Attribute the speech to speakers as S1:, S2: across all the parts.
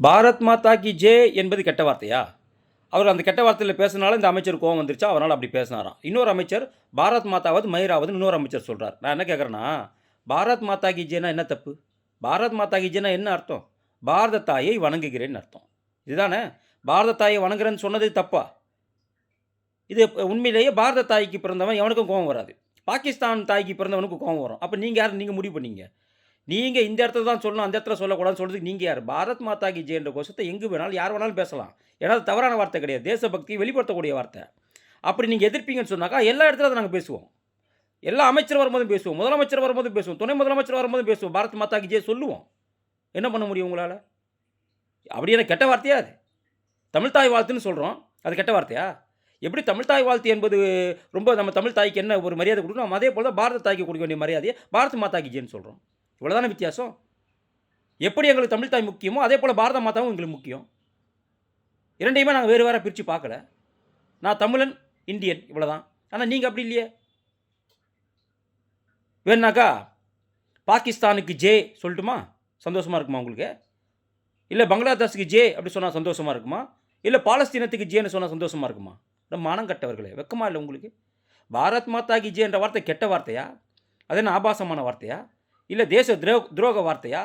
S1: பாரத் மாதா கி ஜெய் என்பது கெட்ட வார்த்தையா? அவர் அந்த கெட்ட வார்த்தையில பேசுனனால இந்த அமைச்சருக்கு கோவம் வந்துருச்சா, அதனால அப்படி பேசினாராம். இன்னொரு அமைச்சர் பாரத் மாதாவது மயிராவதுன்னு இன்னொரு அமைச்சர் சொல்றார். நான் என்ன கேட்கிறேன்னா, பாரத் மாதா கி ஜெய்னா என்ன தப்பு? பாரத் மாதா கி ஜெய்னா என்ன அர்த்தம்? பாரத தாயை வணங்குகிறேன்னு அர்த்தம். இதுதானே? பாரத தாயை வணங்குறேன்னு சொன்னது தப்பா? இது உண்மையிலேயே பாரத தாய்க்கு பிறந்தவன் எவனுக்கும் கோவம் வராது. பாகிஸ்தான் தாய்க்கு பிறந்தவனுக்கு கோவம் வரும். அப்ப நீங்க யாரு? நீங்க முடிவு பண்ணீங்க. நீங்க இந்த இடத்துல தான் சொல்லணும், அந்த இடத்துல சொல்லக்கூடாதுன்னு சொல்றதுக்கு நீங்க யாரு? பாரத் மாதா கி ஜெய்ன்ற கோஷத்த எங்கு வேணாலும், யார் வேணாலும் பேசலாம். ஏன்னா, அது தவறான வார்த்தை கிடையாது. தேசபக்தியை வெளிப்படுத்தக்கூடிய வார்த்தை. அப்படி நீங்க எதிர்ப்பீங்கன்னு சொன்னாக்கா, எல்லா இடத்துல அத நாங்க பேசுவோம். எல்லா அமைச்சர் வரும்போதும் பேசுவோம். முதலமைச்சர் வரும்போதும் பேசுவோம். துணை முதலமைச்சர் வரும்போதும் பேசுவோம். பாரத் மாதா கி ஜெய் சொல்லுவோம். என்ன பண்ண முடியும் உங்களால? அப்படி என்ன கெட்ட வார்த்தையா அது? தமிழ் தாய் வாழ்த்துன்னு சொல்றோம். அது கெட்ட வார்த்தையா? எப்படி தமிழ் தாய் வாழ்த்து என்பது ரொம்ப நம்ம தமிழ் தாய்க்கு என்ன ஒரு மரியாதை குடுக்கணும், அதே போல தான் பாரத தாய்க்கு குடுக்க வேண்டிய மரியாதைய பாரத் மாதா கி ஜெய்ன்னு சொல்றோம். இவ்வளவு தானே வித்தியாசம். எப்படி எங்களுக்கு தமிழ் தாய் முக்கியமோ, அதே போல பாரத மாதாவும் எங்களுக்கு முக்கியம். 2யுமே நாங்க வேறு வேற பிரிச்சு பார்க்கல. நான் தமிழன், இந்தியன் இவ்வளதான். ஆனா நீங்க அப்படி இல்லையே. வேணுனாக்கா பாகிஸ்தானுக்கு ஜே சொல்லட்டுமா? சந்தோஷமா இருக்குமா உங்களுக்கு? இல்ல பங்களாதேஷ்க்கு ஜே அப்படி சொன்னா சந்தோஷமா இருக்குமா? இல்ல பாலஸ்தீனத்துக்கு ஜேன்னு சொன்னா சந்தோஷமா இருக்குமா? மானம் கெட்டவர்களே! வெட்கமா இல்ல உங்களுக்கு? பாரத் மாதா கி ஜே என்ற வார்த்தை கெட்ட வார்த்தையா? அது என்ன ஆபாசமான வார்த்தையா? இல்ல தேச துரோக வார்த்தையா?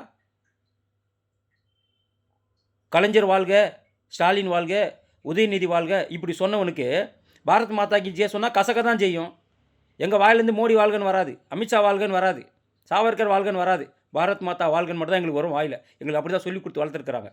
S1: கலைஞர் வாழ்க, ஸ்டாலின் வாழ்க, உதயநிதி வாழ்க இப்படி சொன்னவனுக்கு பாரத் மாதா கி ஜெய் சொன்னா கசக்க தான் செய்யும். எங்க வாயிலேருந்து மோடி வாழ்கன்னு வராது. அமித்ஷா வாழ்கன்னு வராது. சாவர்கர் வாழ்கன்னு வராது. பாரத் மாதா வாழ்கன்னு மட்டும் தான் எங்களுக்கு வரும் வாயில. எங்களுக்கு அப்படி தான் சொல்லிக் குடுத்து வளர்த்துருக்காங்க.